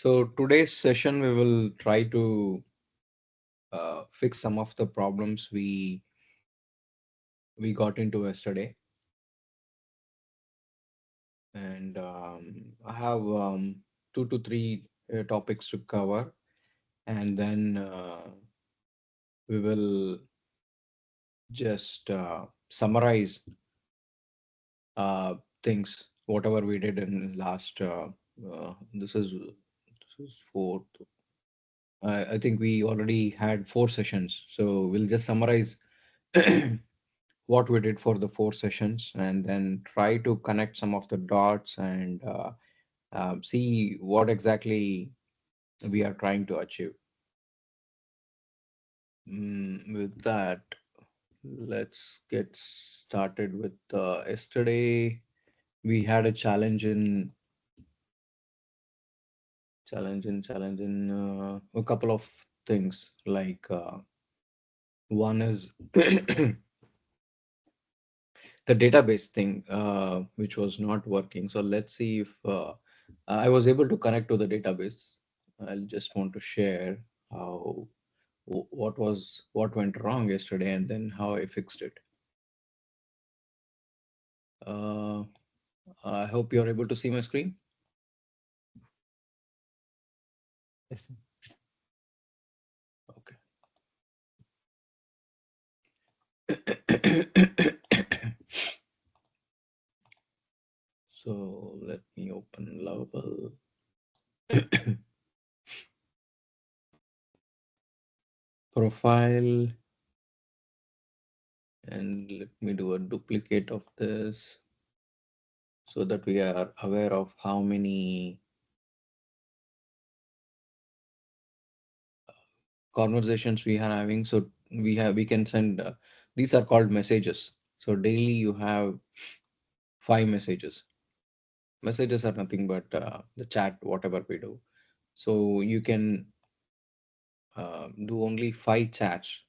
So today's session, we will try to fix some of the problems we got into yesterday. And I have 2 to 3 topics to cover, and then we will just summarize uh, things, whatever we did in last. This is fourth. I think we already had 4 sessions, so we'll just summarize what we did for the 4 sessions and then try to connect some of the dots and see what exactly we are trying to achieve. With that, let's get started with yesterday. We had a challenge in a couple of things. Like one is the database thing, which was not working. So let's see if I was able to connect to the database. I'll just want to share how what went wrong yesterday and then how I fixed it. Uh, I hope you're able to see my screen. Yes. Okay. So let me open Lovable. Profile, and let me do a duplicate of this so that we are aware of how many conversations we are having. So we can send these are called messages. So daily you have 5 messages. Messages are nothing but the chat, whatever we do. So you can do only 5 chats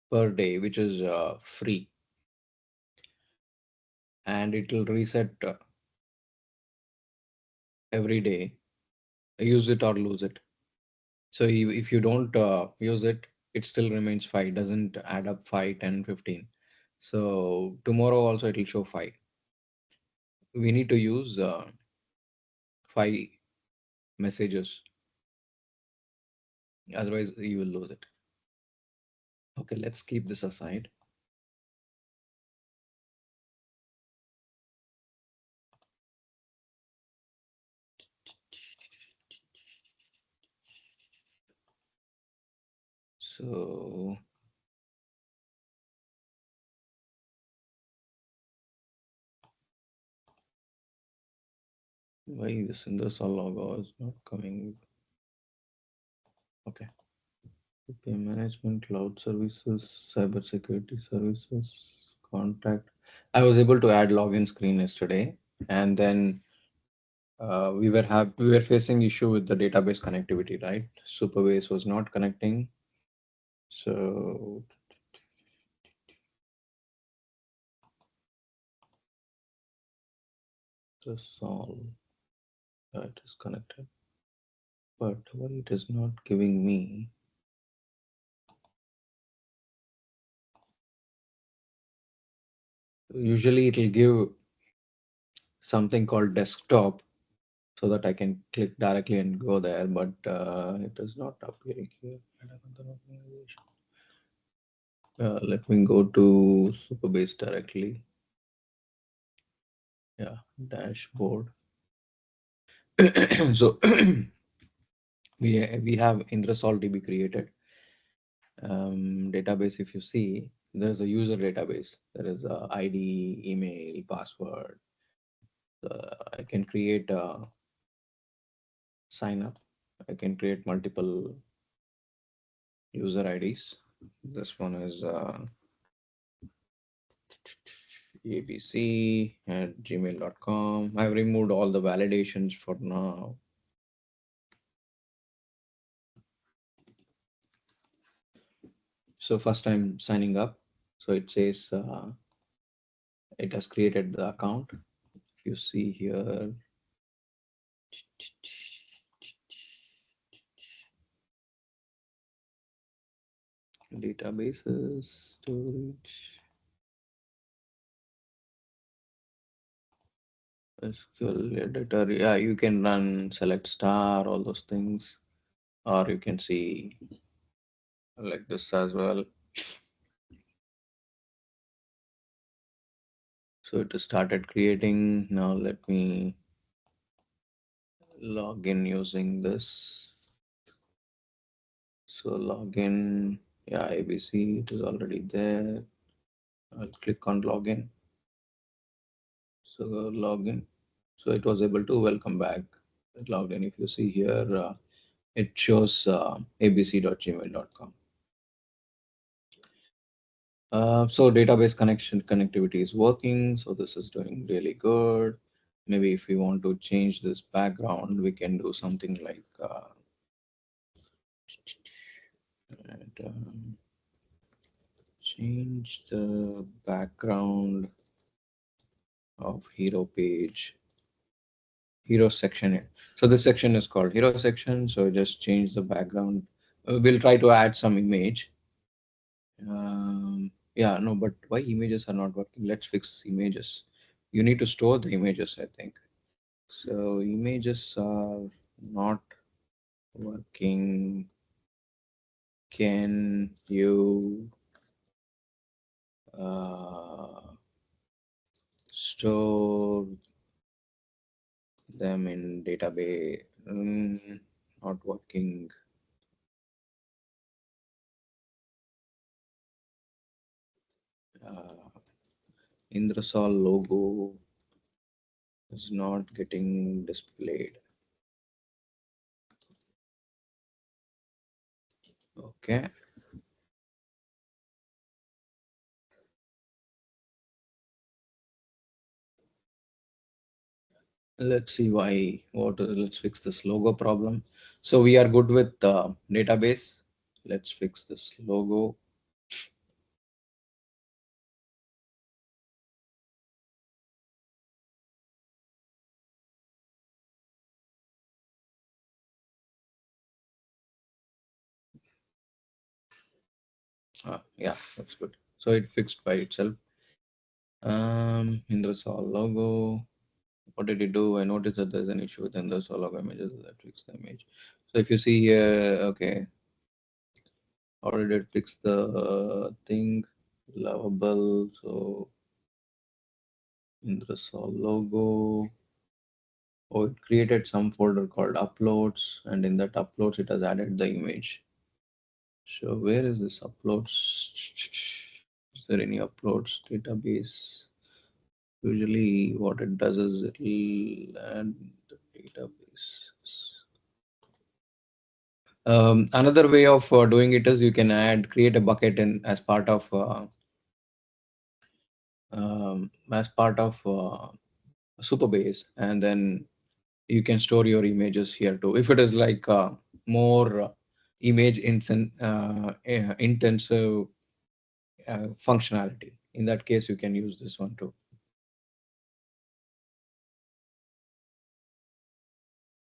per day, which is free, and it will reset every day. Use it or lose it. So if you don't use it, it still remains 5, doesn't add up 5, 10, 15. So tomorrow also it will show 5. We need to use 5 messages, otherwise you will lose it. Okay, let's keep this aside. So why this Indrasol logo is not coming? Okay. API management, cloud services, cybersecurity services, contact. I was able to add login screen yesterday, and then we were facing issue with the database connectivity, right? Superbase was not connecting. So this all it is connected, but why it is not giving me? Usually it will give something called desktop so that I can click directly and go there, but it is not appearing here. Add another organization. Let me go to Superbase directly. Yeah, dashboard. So we have Indrasol DB created. Database, if you see, there's a user database. There is a ID, email, password. I can create a sign up. I can create multiple user IDs. This one is abc@gmail.com. I've removed all the validations for now. So first I'm signing up. So it says it has created the account. If you see here, Databases, storage, SQL editor. Yeah, you can run select star, all those things, or you can see like this as well. So it started creating. Now let me log in using this. So login, yeah, ABC, it is already there. I'll click on login. So login. So it was able to welcome back. It logged in. If you see here, it shows abc.gmail.com. So database connection connectivity is working. So this is doing really good. Maybe if we want to change this background, we can do something like and, change the background of hero page, hero section here. So this section is called hero section. So just change the background. We'll try to add some image. Yeah, no, but why images are not working? Let's fix images. You need to store the images, I think. So images are not working. Can you uh, store them in database? Not working. Uh, Indrasol logo is not getting displayed. Okay, let's see why. Let's fix this logo problem. So we are good with database. Let's fix this logo. Yeah, that's good. So it fixed by itself. Indrasol logo. What did it do? I noticed that there's an issue with Indrasol logo images that fix the image. So if you see here, okay, how did it fix the thing? Lovable. So Indrasol logo. Oh, it created some folder called uploads, and in that uploads, it has added the image. So where is this uploads? Is there any uploads database? Usually what it does is it'll add the database. Another way of doing it is you can create a bucket in as part of Superbase, and then you can store your images here too. If it is like more image intensive functionality, in that case, you can use this one too.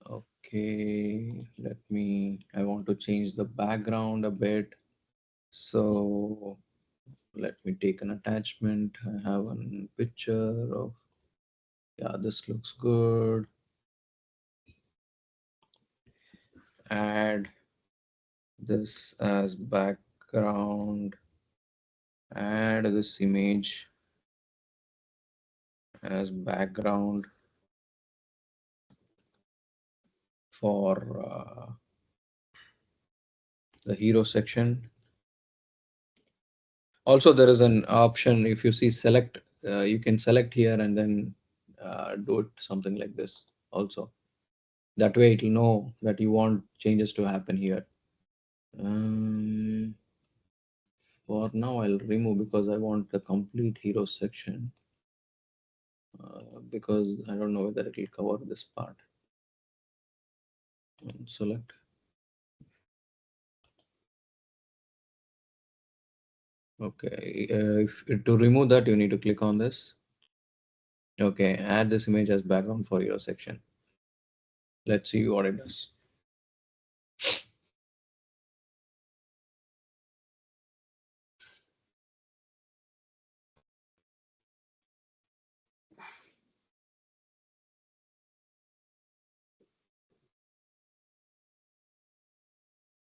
Okay, I want to change the background a bit. So let me take an attachment. I have a picture of, yeah, this looks good. Add this as background. Add this image as background for the hero section. Also, there is an option if you see select, you can select here and then do it something like this also. That way it will know that you want changes to happen here. Um, for now, I'll remove because I want the complete hero section because I don't know whether it will cover this part. Select. Okay, to remove that, you need to click on this. Okay, add this image as background for your section. Let's see what it does.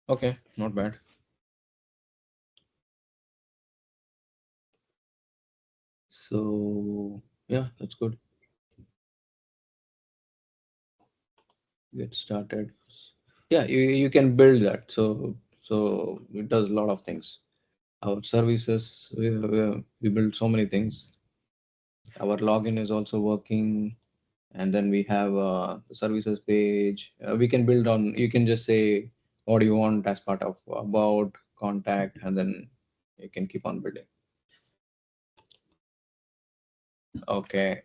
Okay, not bad. So yeah, that's good. Get started. Yeah, you can build that. So it does a lot of things. Our services, we build so many things. Our login is also working, and then we have the services page. We can build on. You can just say what do you want as part of about contact, and then you can keep on building. Okay.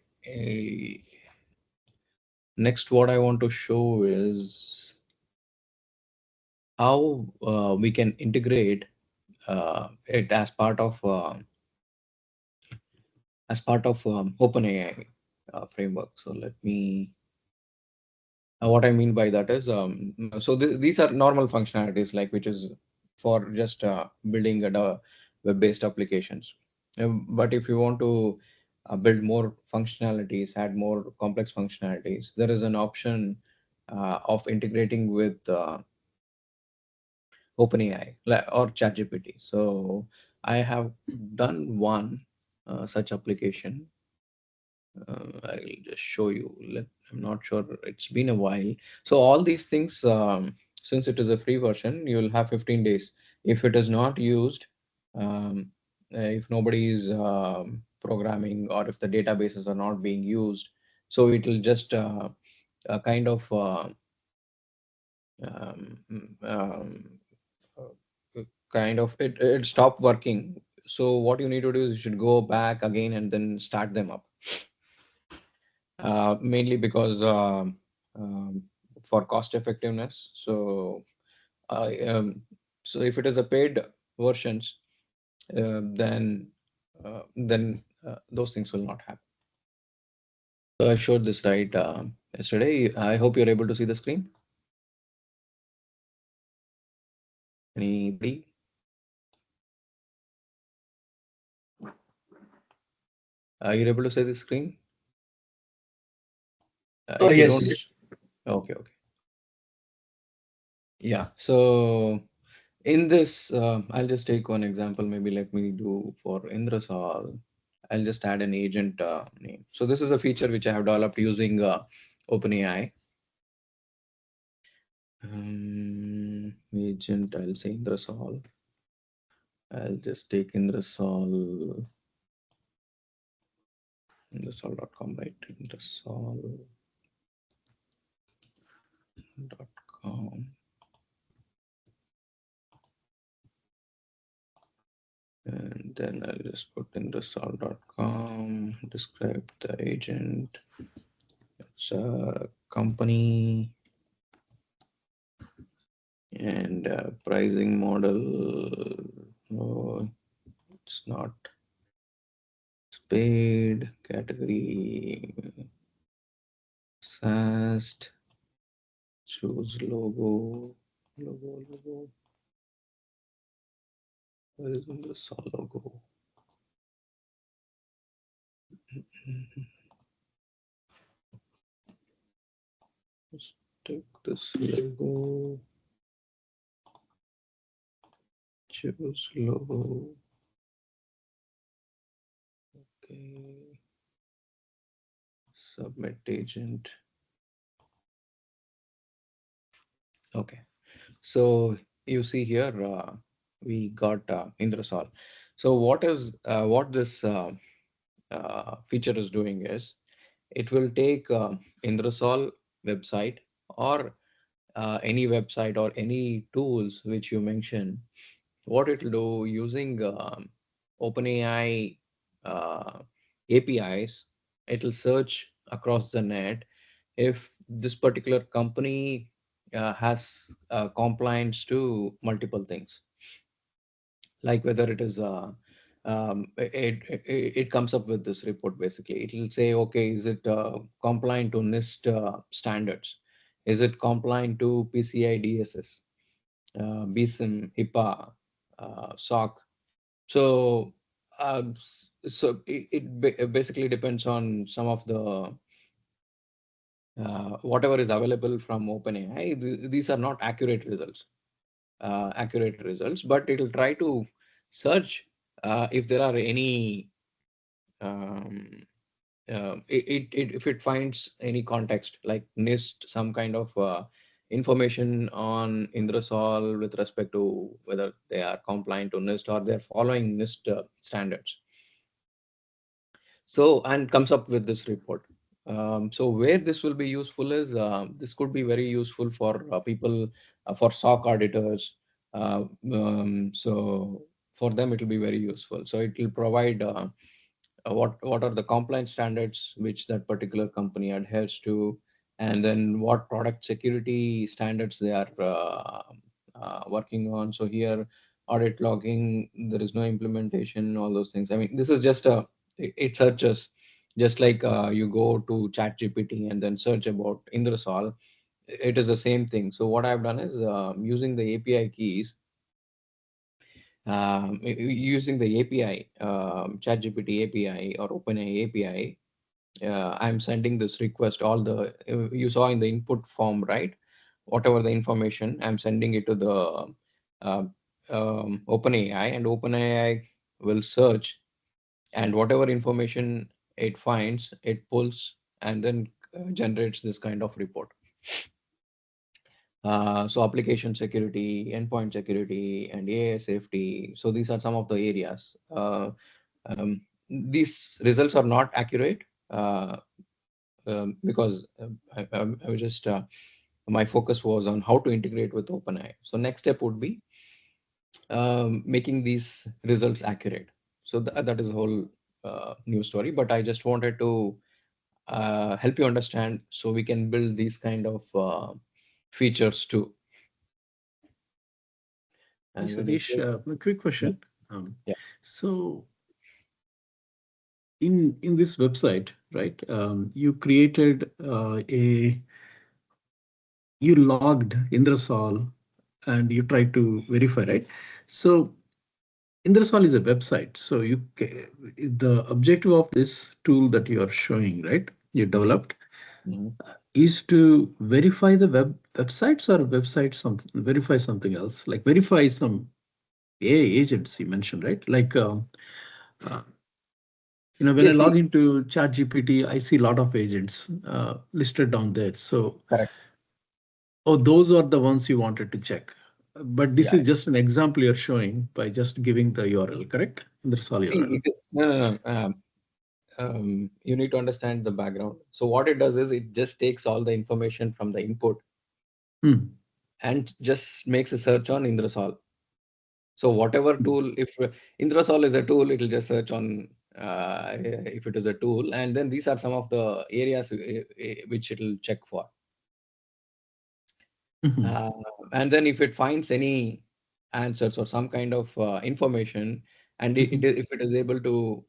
Next, what I want to show is how we can integrate it as part of OpenAI framework. So let me. What I mean by that is, so these are normal functionalities, like which is for just building web-based applications. But if you want to build more functionalities, add more complex functionalities, there is an option of integrating with OpenAI or ChatGPT. So I have done one such application. I'll just show you. I'm not sure. It's been a while. So all these things, since it is a free version, you will have 15 days. If it is not used, if nobody is programming or if the databases are not being used, so it will just kind of um, um, kind of it stopped working. So what you need to do is you should go back again and then start them up. Mainly because for cost effectiveness. I, um, so if it is a paid versions, then those things will not happen. So I showed this right yesterday. I hope you're able to see the screen. Anybody? Are you able to see the screen? If you don't, Yes. okay, okay. Yeah. So in this, I'll just take one example. Maybe let me do for Indrasol. I'll just add an agent name. So this is a feature which I have developed using OpenAI. Agent, I'll say Indrasol. I'll just take Indrasol.com, right? Indrasol.com. And then I'll just put Indrasol.com, describe the agent. It's a company and pricing model. No, it's not. Paid category. Fast. Choose logo. Where is the Sol logo? Mhm. Let's take this logo. Choose logo. Okay. Submit agent. Okay. So you see here, we got Indrasol. So what this feature is doing is it will take Indrasol website or any website or any tools which you mention. What it will do using OpenAI uh, APIs, it will search across the net if this particular company has compliance to multiple things, like whether it is it comes up with this report. Basically it will say, okay, is it compliant to NIST standards, is it compliant to PCI DSS, BSIM, HIPAA, SOC. So it basically depends on some of the whatever is available from OpenAI. These are not accurate results. accurate results, but it'll try to search if there are any um, if it finds any context like NIST, some kind of information on Indrasol with respect to whether they are compliant to NIST or they're following NIST standards. So, and comes up with this report. So where this will be useful is this could be very useful for people, for SOC auditors. So for them, it will be very useful. So it will provide what are the compliance standards which that particular company adheres to, and then what product security standards they are working on. So here, audit logging, there is no implementation, all those things. I mean, this is just a it searches just like you go to ChatGPT and then search about Indrasol. It is the same thing. So what I've done is using the API keys, using the API, ChatGPT API or OpenAI API, I'm sending this request, all the, you saw in the input form, right? Whatever the information, I'm sending it to the uh, OpenAI, and OpenAI will search, and whatever information it finds, it pulls and then generates this kind of report. So application security, endpoint security, and AI safety. So these are some of the areas. These results are not accurate because I was just my focus was on how to integrate with OpenAI. So next step would be making these results accurate. So that is a whole new story. But I just wanted to help you understand so we can build these kind of features too. Hey, And when you Satish, go, a quick yeah, question. Um, yeah. so in this website, right, you created you logged Indrasol and you tried to verify, right? So Indrasol is a website. So the objective of this tool that you are showing, right, you Mhm, developed mhm. is to verify the websites or website something, verify something else, like verify some AI agents you mentioned, right? Like, uh, when I Yeah, log see, into ChatGPT, I see a lot of agents listed down there. So, correct. oh, those are the ones you wanted to check. But this Yeah. is just an example you're showing by just giving the URL, correct? That's all See, URL. no, no, no. You need to understand the background. So what it does is it just takes all the information from the input Hmm. and just makes a search on Indrasol. So whatever tool, if Indrasol is a tool, it'll just search on if it is a tool, and then these are some of the areas which it'll check for. Mhm. Uh, and then if it finds any answers or some kind of information, and Mhm. if it is able to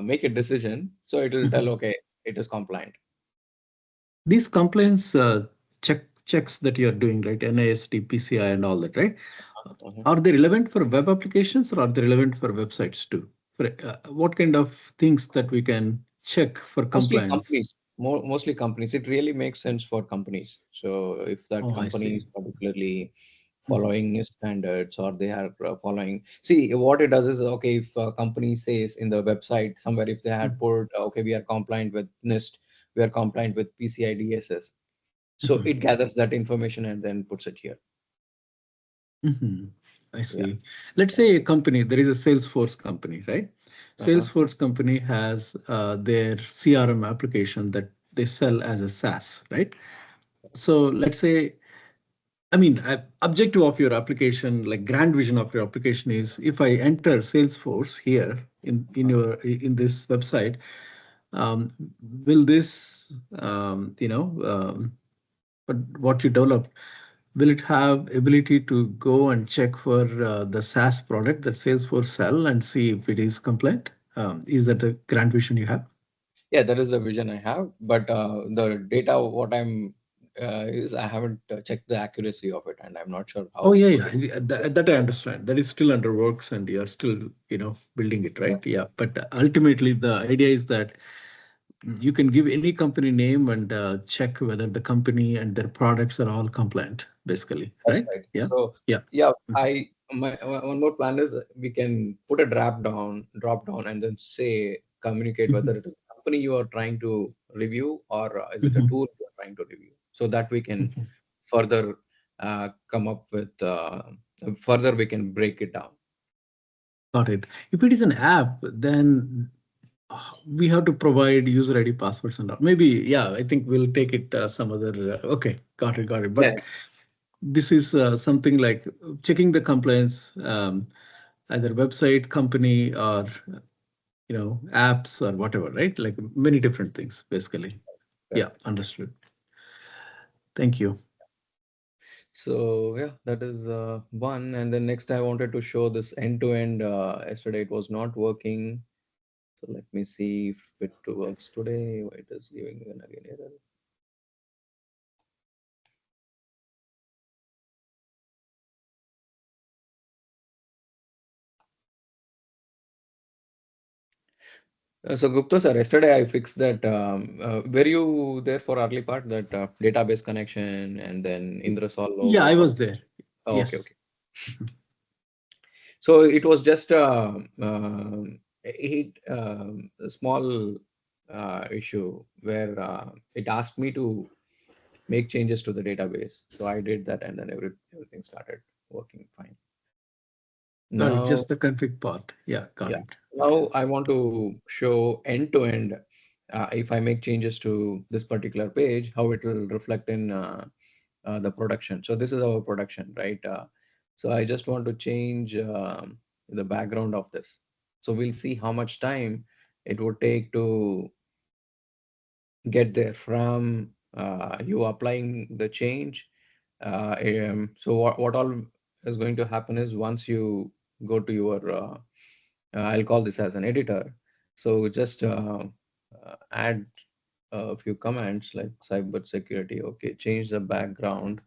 make a decision, so it will tell, Mhm. okay, it is compliant. These compliance checks that you're doing, right? NIST, PCI, and all that, right? Uh-huh. Are they relevant for web applications or are they relevant for websites too? For, what kind of things that we can check for Mostly compliance? companies, mostly companies. It really makes sense for companies. So if that Oh, I company see. is particularly Mhm. following NIST standards or they are following, see what it does is, okay, if a company says in the website somewhere, if they had Mhm. put, okay, we are compliant with NIST, we are compliant with PCI DSS. So Mhm. it gathers that information and then puts it here. Mhm. I Yeah. see. Let's Yeah. say a company, there is a Salesforce company, right? Uh-huh. Salesforce company has their CRM application that they sell as a SaaS, right? So let's say, I mean, objective of your application, like grand vision of your application is if I enter Salesforce here in this website, um, will this what you develop, will it have ability to go and check for the SaaS product that Salesforce sell and see if it is compliant? Is that the grand vision you have? Yeah, that is the vision I have. But the data, what I'm is I haven't checked the accuracy of it, and I'm not sure Oh how yeah, good it yeah. That I understand. That is still under works, and you're still, building it, is. right? Yeah. But ultimately, the idea is that You can give any company name and check whether the company and their products are all compliant, basically, That's right? right. Yeah. So Yeah. yeah, Mm. my one more plan is we can put a drop down, and then say communicate whether Mhm. it is a company you are trying to review or is it a Mhm. tool you are trying to review, so that we can Mhm. further come up with further we can break it down. Got it. If it is an app, then we have to provide user ID passwords and all. Maybe, yeah, I think we'll take it some other. Okay, got it, got it. Yeah. But this is something like checking the compliance, either website, company, or apps or whatever, right? Like many different things, basically. Yeah, Correct. understood. Thank you. So yeah, that is one. And then next I wanted to show this end to end. Yesterday it was not working. So let me see if it works today. Why it is giving an again error. So Gupta sir, yesterday I fixed that. Were you there for early part that database connection and then Indrasol Yeah, logo? I was there. Oh, okay, Yes. okay. So it was just a small issue where it asked me to make changes to the database. So I did that, and then everything started working fine. Got it. Now, Just the config part. Yeah, got yeah. it. Now I want to show end to end. If I make changes to this particular page, how it will reflect in the production. So this is our production, right? So I just want to change the background of this. So we'll see how much time it would take to get there from you applying the change. So what all is going to happen is once you go to your, I'll call this as an editor. So just add a few commands like cyber security. Okay, change the background,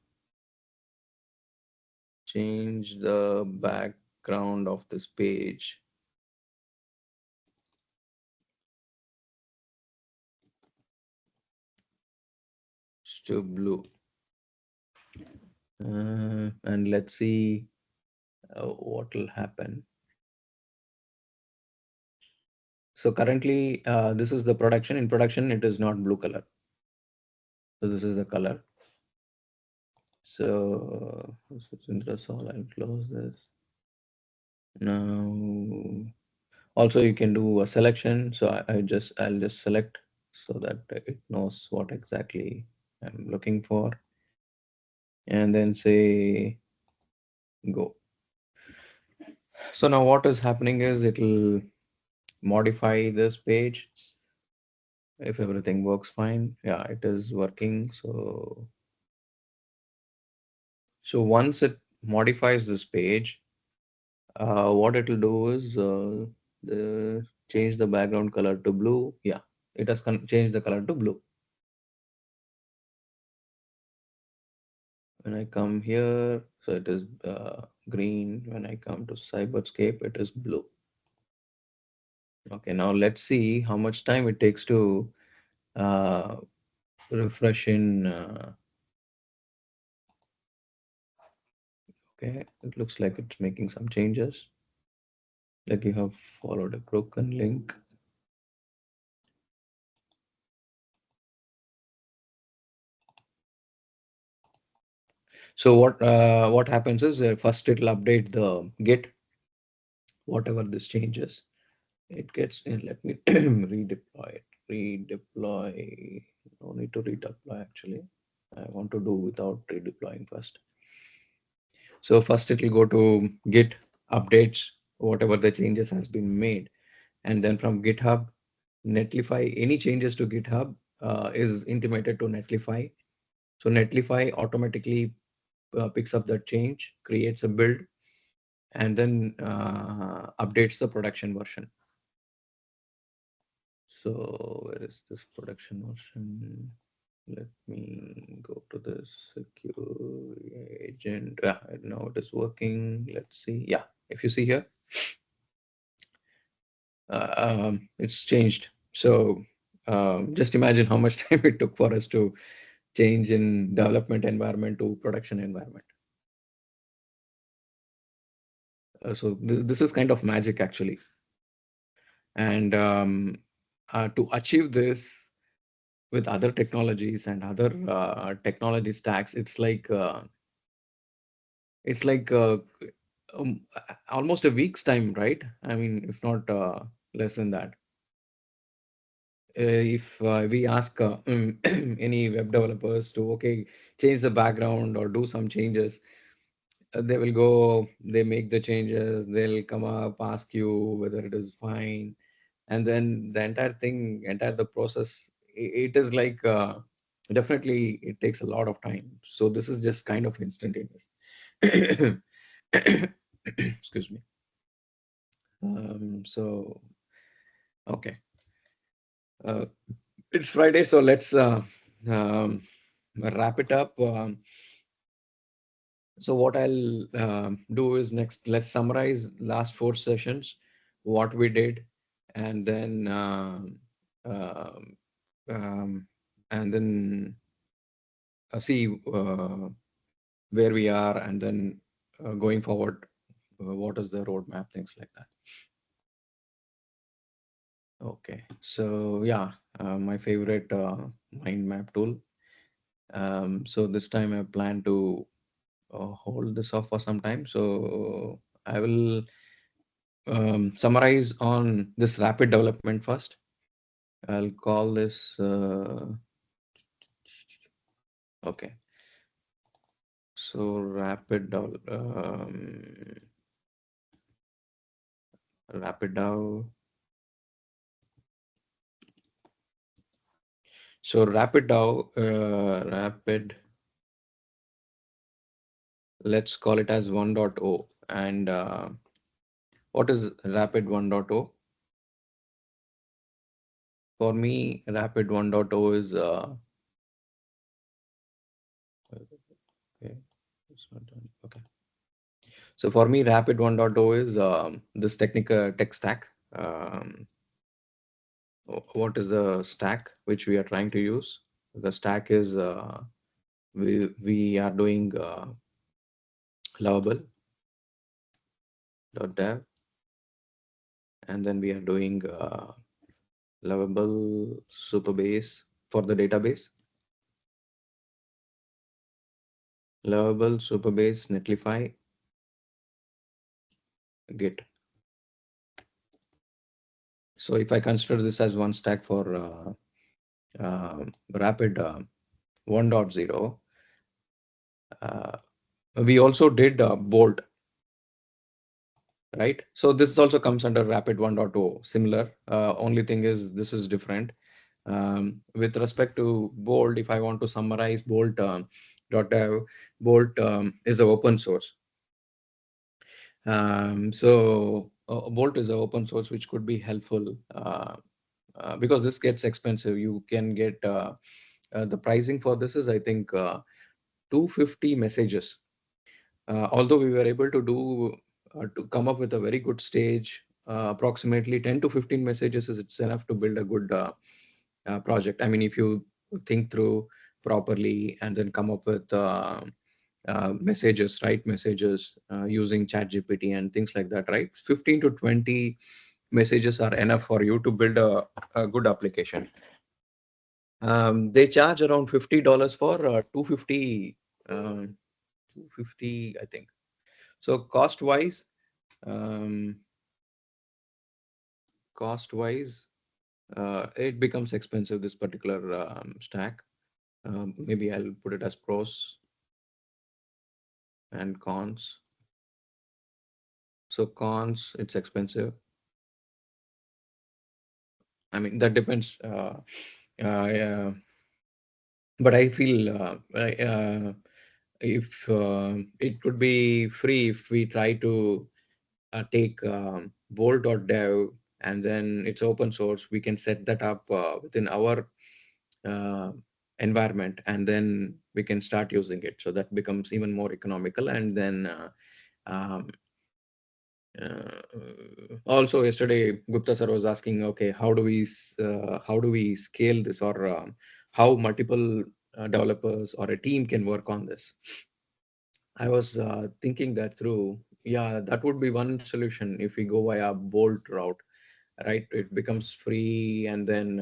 change the background of this page to blue. And let's see what will happen. So currently, this is the production. In production, it is not blue color. So this is the color. So this is Indrasol. I'll close this. Now, also you can do a selection. So I'll just select so that it knows what exactly I'm looking for, and then say go. So now what is happening is it'll modify this page if everything works fine. Yeah, it is working. So once it modifies this page, what it will do is change the background color to blue. Yeah, it has changed the color to blue. When I come here, so it is green. When I come to Cyberscape, it is blue. Okay, now let's see how much time it takes to uh, refresh in. Okay, it looks like it's making some changes. Like you have followed a broken link. So what happens is first it'll update the Git, whatever this changes. It gets in. Let me redeploy it. Redeploy. No need to redeploy actually. I want to do without redeploying first. So first it will go to Git updates, whatever the changes has been made, and then from GitHub, Netlify. Any changes to GitHub is intimated to Netlify. So Netlify automatically picks up that change, creates a build, and then updates the production version. So where is this production version? Let me go to this secure agent. Yeah, now it is working. Let's see. Yeah, if you see here, it's changed. So Just imagine how much time it took for us to change in development environment to production environment. So this is kind of magic actually. And to achieve this with other technologies and other technology stacks, it's like almost a week's time, right? I mean, if not less than that. If we ask any web developers to change the background or do some changes, they will go, they make the changes, they'll come up, ask you whether it is fine, and then the entire thing, entire the process, it is like definitely it takes a lot of time. So this is just kind of instantaneous. Excuse me. So okay, uh, it's Friday, so let's um, wrap it up. So what I'll do is next, let's summarize last four sessions, what we did, and then um, um, and then see where we are, and then going forward, what is the roadmap, things like that. Okay, so yeah, my favorite mind map tool. So this time I plan to hold this off for some time. So I will summarize on this rapid development first. I'll call this okay. So rapid dev. So rapid dev, rapid. Let's call it as 1.0. And what is rapid 1.0? For me, rapid 1.0 is okay. It's not done. Okay. So for me, rapid 1.0 is this technical tech stack. What is the stack which we are trying to use? The stack is we are doing lovable.dev, and then we are doing lovable superbase for the database, lovable superbase netlify git. So if I consider this as one stack for rapid 1.0, uh, we also did bolt, right? So this also comes under rapid 1.0, similar. Only thing is this is different. With respect to bolt, if I want to summarize bolt .dev, bolt is an open source. So bolt is an open source which could be helpful because this gets expensive. You can get the pricing for this is I think 250 messages. Although we were able to come up with a very good stage, approximately 10 to 15 messages is it's enough to build a good project. I mean, if you think through properly and then come up with messages, write messages using ChatGPT and things like that, right? 15 to 20 messages are enough for you to build a good application. They charge around $50 for 250, 250, I think. So um, cost wise, it becomes expensive, this particular stack. Maybe I'll put it as pros and cons. So cons, it's expensive. I mean, that depends. Yeah, but I feel if it could be free if we try to take bolt.dev, and then it's open source, we can set that up within our uh, environment, and then we can start using it. So that becomes even more economical, and then um, Also, yesterday Gupta sir was asking, okay, how do we scale this, or how multiple developers or a team can work on this? I was thinking that through. Yeah, that would be one solution if we go via Bolt route, right? It becomes free, and then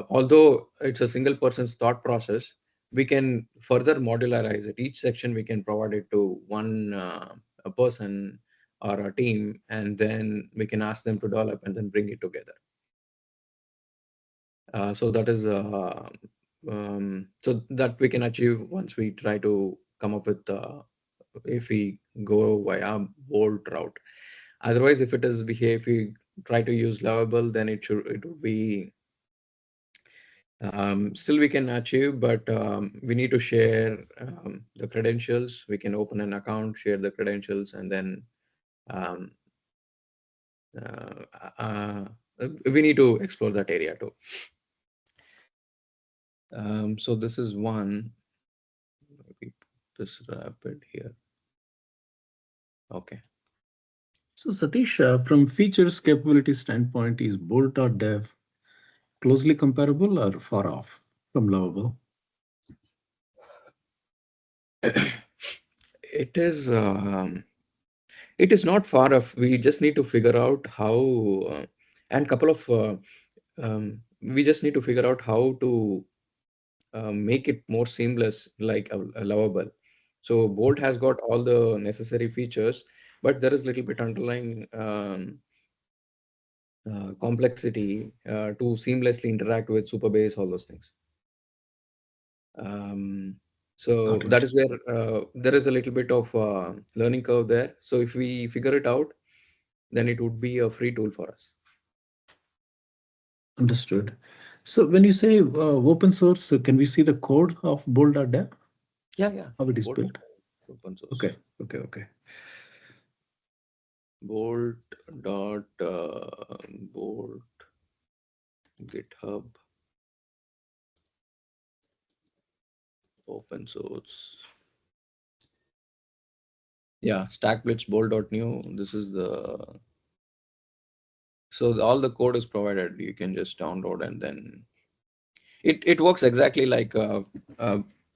although it's a single person's thought process, we can further modularize it. Each section we can provide it to one a person or a team, and then we can ask them to develop and then bring it together. So that is so that we can achieve once we try to come up with if we go via bold route. Otherwise, if it is if we try to use lovable, then it would be still we can achieve, but we need to share the credentials. We can open an account, share the credentials, and then um, uh, uh, we need to explore that area too. So this is one. Maybe put this rapid here. Okay. So Satish, from features capability standpoint, is Bolt or Dev closely comparable or far off from Lovable? It is. It is not far off. We just need to figure out how, and couple of. We just need to figure out how to make it more seamless, like lovable. So Bolt has got all the necessary features, but there is little bit underlying complexity to seamlessly interact with Superbase, all those things. Um, Got so that it. is where there is a little bit of learning curve there. So if we figure it out, then it would be a free tool for us. Understood. So when you say open source, so can we see the code of Bolt or Dev? Yeah, yeah. How it is Bolt built? open source. Okay, okay, okay. Bolt dot Bolt GitHub open source. Yeah, stackblitz bolt.new. This is the so all the code is provided. You can just download, and then it works exactly like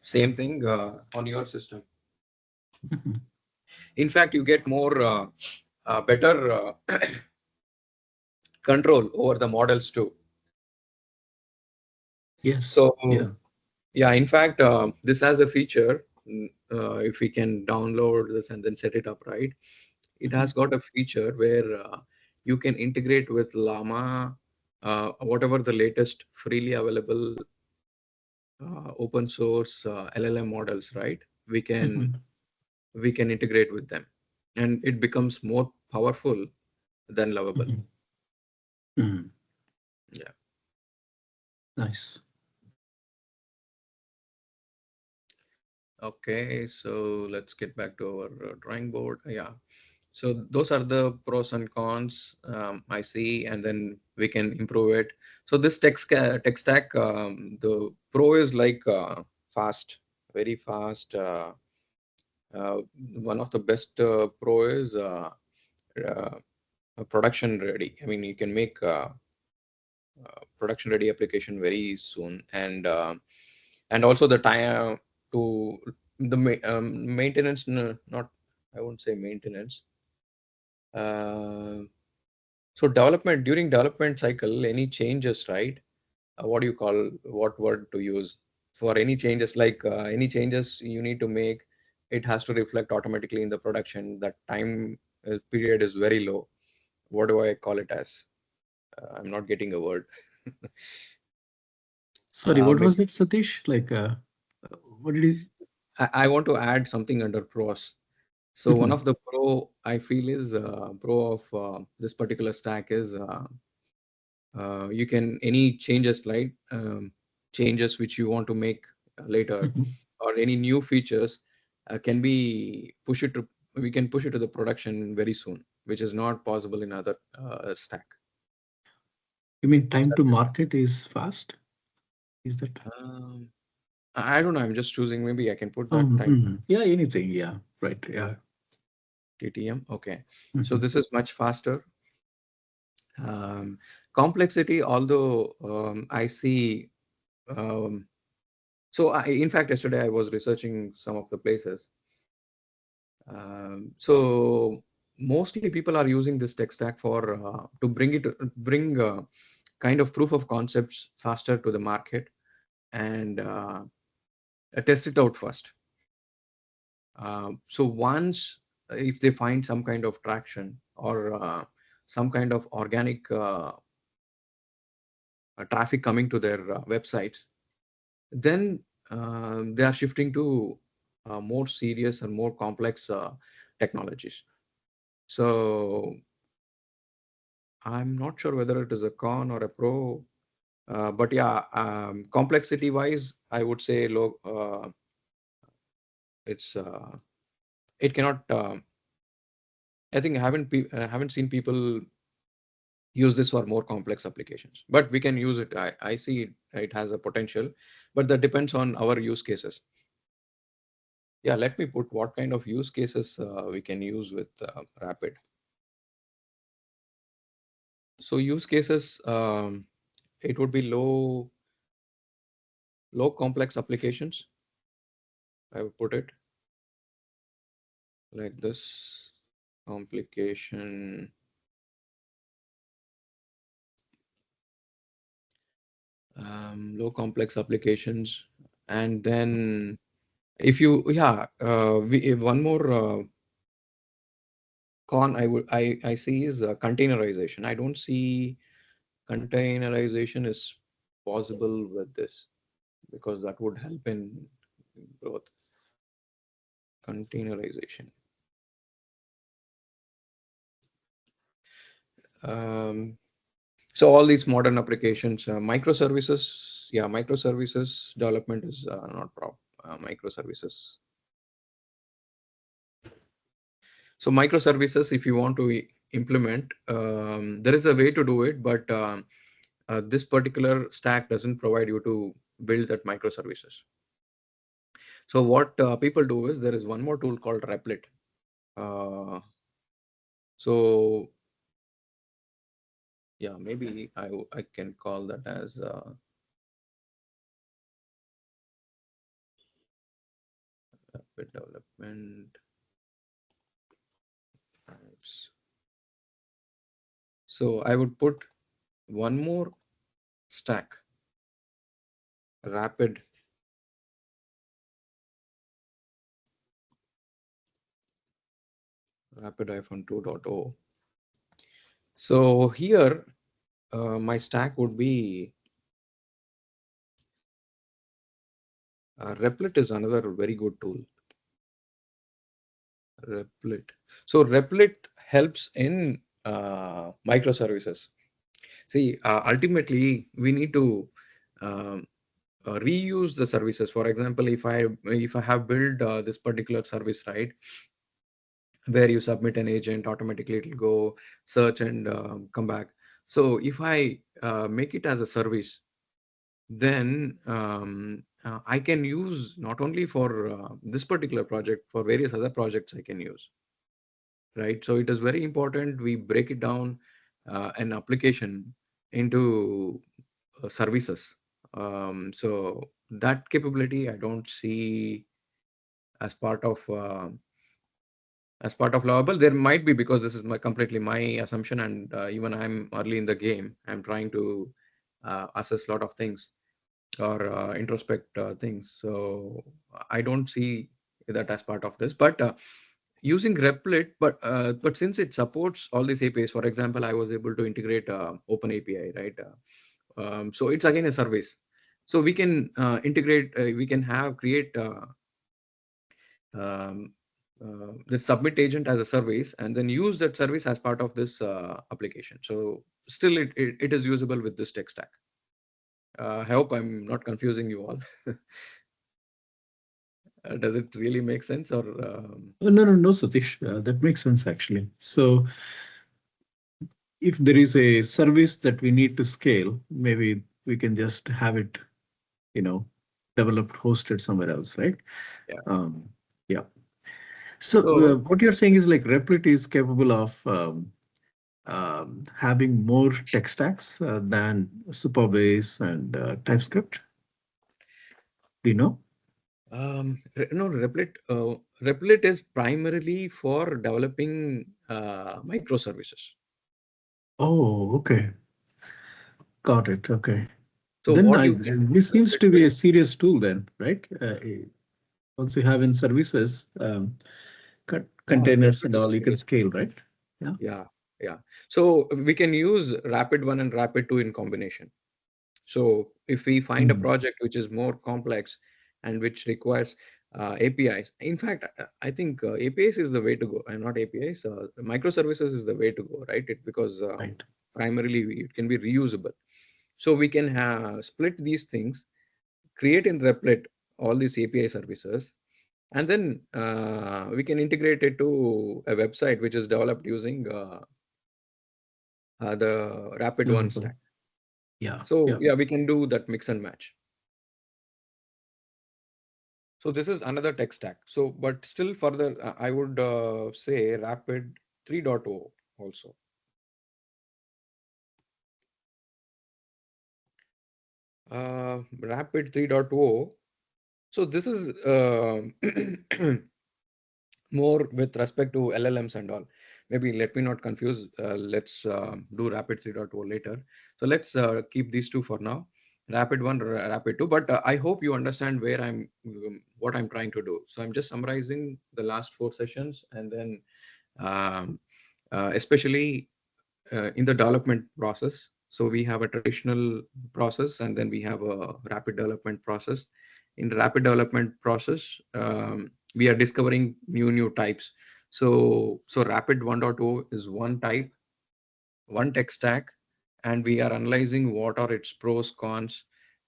same thing on your system. Mhm. In fact, you get more better control over the models too. Yes, So yeah. yeah, in fact, this has a feature. If we can download this and then set it up right, it Mhm. has got a feature where you can integrate with Llama, whatever the latest freely available open source LLM models, right? We can Mhm. we can integrate with them, and it becomes more powerful than lovable. Mhm. Mhm. Yeah. Nice. Okay, so let's get back to our drawing board. Yeah. So those are the pros and cons I see, and then we can improve it. So this tech stack, the pro is like fast, very fast. Uh, One of the best pro is uh, production ready. I mean, you can make production ready application very soon, and also the time to the maintenance. Not, I won't say maintenance. Uh, So development during development cycle, any changes, right? What do you call what word to use for any changes? Like any changes you need to make, it has to reflect automatically in the production. That time period is very low. What do I call it as? I'm not getting a word. Sorry, what Maybe was it, Satish? Like, what did you? I want to add something under pros. So one Mhm. of the pro I feel is pro of this particular stack is you can any changes, right? Changes which you want to make later, Mhm. or any new features can be push it to we can push it to the production very soon, which is not possible in other stack. You mean time to market is fast? Is that? um, I don't know, I'm just choosing, maybe I can put that time. Mhm. Yeah, anything. Yeah, right. Yeah. TTM. Okay. So Mhm. this is much faster. Complexity, although I see, um, so in fact, yesterday I was researching some of the places. So mostly people are using this tech stack for to bring kind of proof of concepts faster to the market and test it out first. So once if they find some kind of traction or some kind of organic traffic coming to their websites, then they are shifting to more serious and more complex technologies. So I'm not sure whether it is a con or a pro, but yeah, complexity wise, I would say low. It's it cannot. I think I haven't seen people use this for more complex applications, but we can use it. I see it has a potential, but that depends on our use cases. Yeah, let me put what kind of use cases we can use with Rapid. So use cases, it would be low complex applications. I would put it like this: complication, low complex applications, and then if you, yeah, one more con I see is containerization. I don't see containerization is possible with this because that would help in growth. Containerization. Um, so all these modern applications, microservices, yeah, microservices development is not microservices. So microservices, if you want to implement, there is a way to do it, but this particular stack doesn't provide you to build that microservices. So what people do is there is one more tool called Replit. Uh, so yeah, maybe I can call that as Rapid development types. So I would put one more stack, Rapid Rapid iPhone 2.0. So here my stack would be Replit is another very good tool. Replit. So Replit helps in microservices. See, ultimately we need to um, reuse the services. For example, if I have built this particular service, right, where you submit an agent, automatically it'll go search and come back. So if I make it as a service, then I can use not only for this particular project, for various other projects I can use, right? So it is very important we break it down an application into services. So that capability I don't see as part of Lovable. There might be, because this is completely my assumption, and even I'm early in the game. I'm trying to assess a lot of things or introspect things. So I don't see that as part of this. But using Replit, but since it supports all these APIs, for example, I was able to integrate Open API, right? So it's again a service. So we can integrate, we can create um, the submit agent as a service and then use that service as part of this application. So still it is usable with this tech stack. I hope I'm not confusing you all. Does it really make sense or No, no, no, Satish. That makes sense actually. So if there is a service that we need to scale, maybe we can just have it, you know, developed, hosted somewhere else, right? yeah. Um, yeah. So So what you're saying is like Replit is capable of having more tech stacks than Superbase and TypeScript. Do you know? no, Replit is primarily for developing microservices. Oh, okay. Got it. Okay. So Then what you get this in seems to be between, a serious tool then, right? Once you have in services, yeah, containers Replit and is a all, you can serious. scale, right? Yeah. Yeah, yeah. So we can use Rapid 1 and Rapid 2 in combination. So if we find a Mm. project which is more complex and which requires APIs, in fact, I think APIs is the way to go, and not APIs. Microservices is the way to go, right? Because Right. primarily it can be reusable. So we can split these things, create in Replit all these API services, and then we can integrate it to a website which is developed using the Rapid One Developer. stack. Yeah. So Yeah. yeah, we can do that mix and match. So this is another tech stack. So, but still further, I would say Rapid 3.0 also. Rapid 3.0. So this is more with respect to LLMs and all. Maybe let me not confuse. Let's do Rapid 3.0 later. So let's keep these two for now. Rapid 1, Rapid 2. But I hope you understand where what I'm trying to do. So I'm just summarizing the last four sessions, and then um, especially in the development process. So we have a traditional process, and then we have a rapid development process. In the rapid development process, we are discovering new types. So rapid 1.0 is one type, one tech stack, and we are analyzing what are its pros, cons,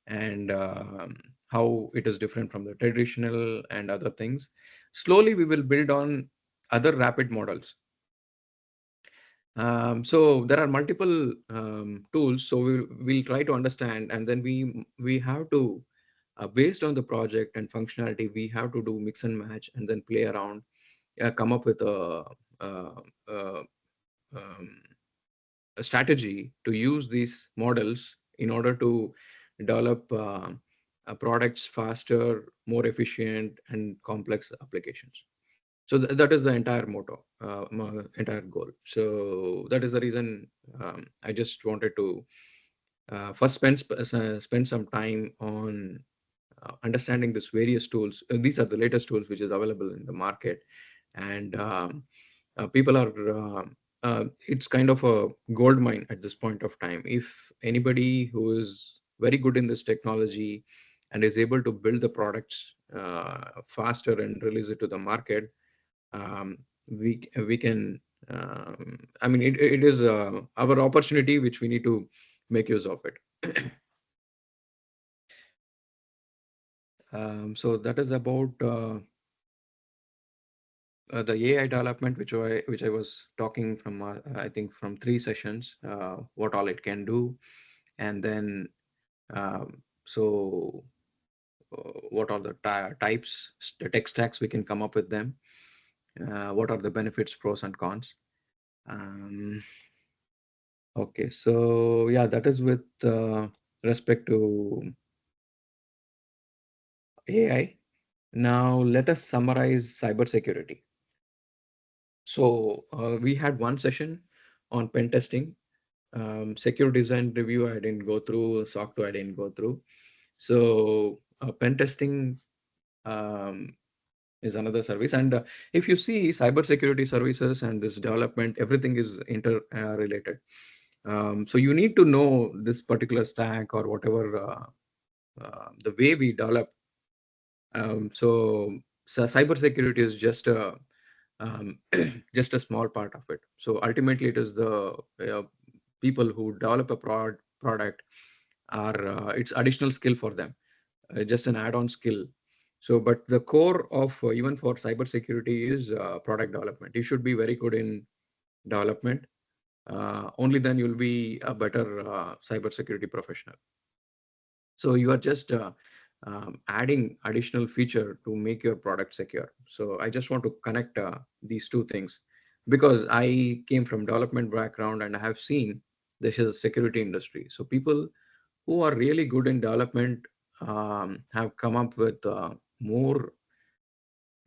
and how it is different from the traditional and other things. Slowly, we will build on other rapid models. So there are multiple tools. So we'll try to understand, and then we have to, based on the project and functionality, we have to do mix and match, and then play around, come up with uh, uh, um, a strategy to use these models in order to develop products faster, more efficient, and complex applications. So that is the entire motto, entire goal. So that is the reason I just wanted to first spend some time on understanding these various tools. These are the latest tools which is available in the market, and people are. It's kind of a gold mine at this point of time. If anybody who is very good in this technology and is able to build the products faster and release it to the market, we can. I mean, it is our opportunity which we need to make use of it. So that is about the AI development, which I was talking from I think from three sessions, what all it can do, and then so what are the types, the tech stacks we can come up with them, what are the benefits, pros and cons. Um, okay, so yeah, that is with respect to AI. Now let us summarize cybersecurity. So we had one session on pen testing. Secure design review I didn't go through, SOC 2 I didn't go through. So pen testing um, is another service. And if you see cybersecurity services and this development, everything is interrelated. So you need to know this particular stack or whatever the way we develop. So cybersecurity is just a just a small part of it. So ultimately, it is the people who develop a product are it's additional skill for them, just an add-on skill. So, but the core of even for cybersecurity is product development. You should be very good in development. Only then you'll be a better cybersecurity professional. So you are just adding additional feature to make your product secure. So I just want to connect these two things because I came from development background and I have seen this is a security industry. So people who are really good in development have come up with more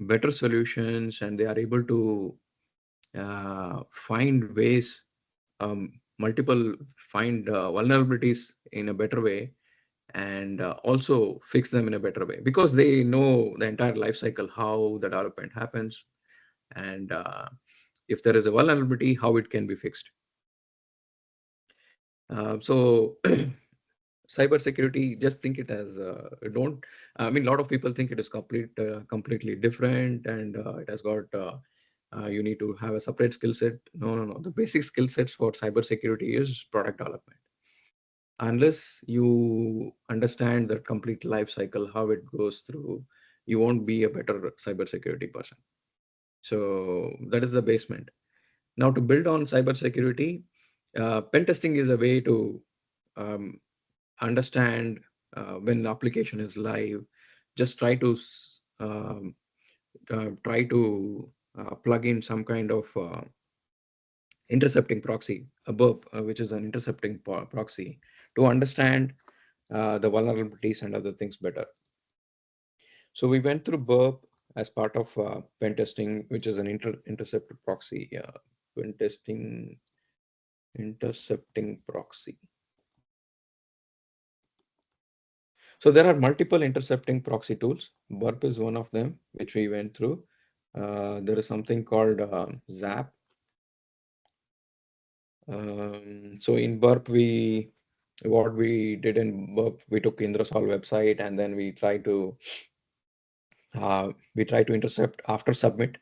better solutions, and they are able to find ways, multiple find vulnerabilities in a better way, and also fix them in a better way because they know the entire life cycle, how the development happens, and if there is a vulnerability, how it can be fixed. So cybersecurity, just think it as don't. I mean, a lot of people think it is completely different, and it has got. You need to have a separate skill set. No, no, no. The basic skill sets for cybersecurity is product development. Unless you understand the complete life cycle, how it goes through, you won't be a better cybersecurity person. So that is the basement. Now, to build on cybersecurity, pen testing is a way to um, understand when the application is live. Just try to plug in some kind of intercepting proxy, a burp, which is an intercepting proxy, to understand the vulnerabilities and other things better. So we went through burp as part of pen testing, which is an intercepted proxy. Pen testing intercepting proxy. So there are multiple intercepting proxy tools. Burp is one of them, which we went through. There is something called Zap. So in Burp, what we did in Burp, we took Indrasol website and then we try to intercept after submit,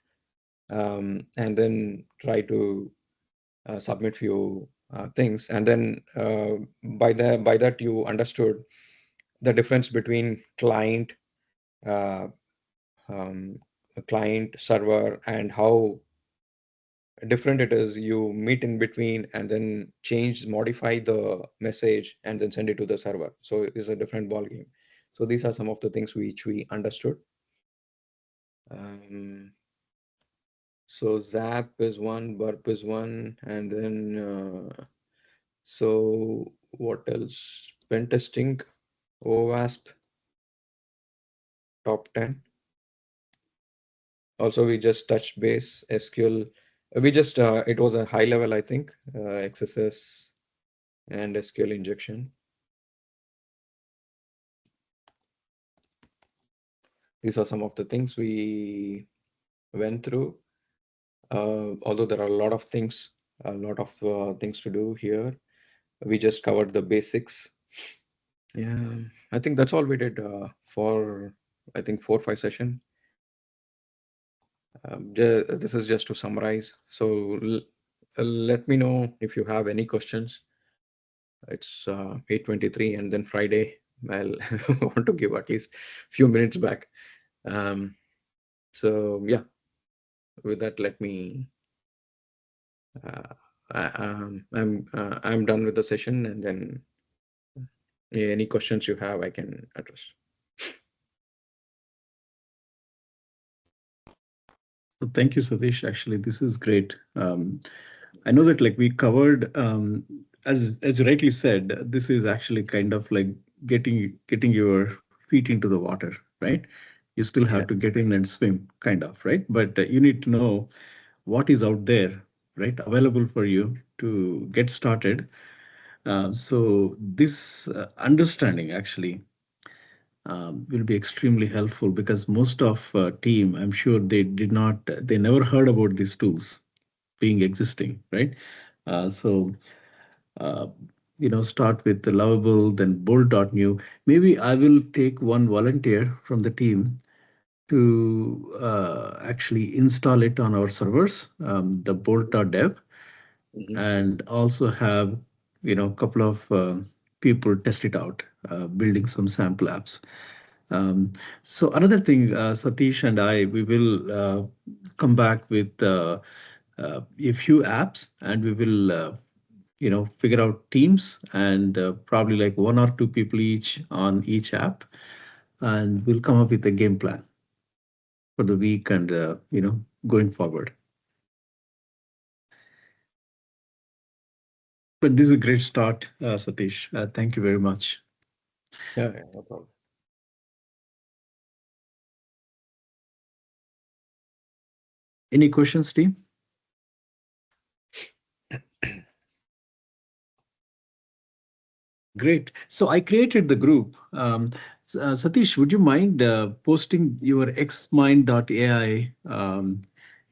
and then try to submit few things, and then by that you understood the difference between uh, um, client server and how different it is. You meet in between and then modify the message and then send it to the server, so it's a different ball game. So these are some of the things which we understood. um, so Zap is one, Burp is one, and then so what else? Pen testing, OWASP, top 10. Also, we just touched base, SQL. We just, it was a high level, I think, XSS and SQL injection. These are some of the things we went through. Although there are a lot of things to do here. We just covered the basics. Yeah, I think that's all we did for, I think, 4 or 5 sessions. This is just to summarize. So let me know if you have any questions. It's 8:23, and then Friday. I'll want to give at least few minutes back. Um, so yeah, with that, let me. I'm done with the session, and then any questions you have, I can address. So thank you, Satish. Actually, this is great. I know that like we covered, as you rightly said, this is actually kind of like getting your feet into the water, right? You still have Yeah. to get in and swim, kind of, right? But you need to know what is out there, right, available for you to get started. So this understanding actually will be extremely helpful because most of team, I'm sure they never heard about these tools being existing, right? So uh, start with the lovable, then bold.new. Maybe I will take one volunteer from the team to actually install it on our servers, the bolt.dev, Mhm. and also have a couple of people test it out, building some sample apps. um, so another thing, Satish and I, we will come back with a few apps, and we will figure out teams, and probably like one or two people each on each app. and we'll come up with a game plan for the week and going forward. But this is a great start, Satish. Thank you very much. Yeah, yeah, no problem. Any questions, team? Great. So I created the group. Satish, would you mind posting your xmind.ai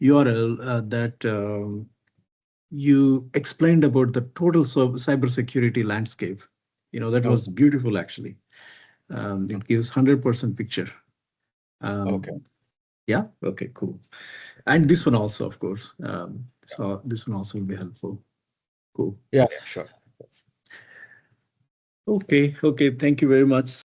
URL that you explained about the total cybersecurity landscape? That was Okay, beautiful, actually. It gives 100% picture. okay. Um, yeah. Okay. Cool. And this one also, of course. So this one also will be helpful. Cool. Yeah, yeah, sure. Okay. Okay. Thank you very much.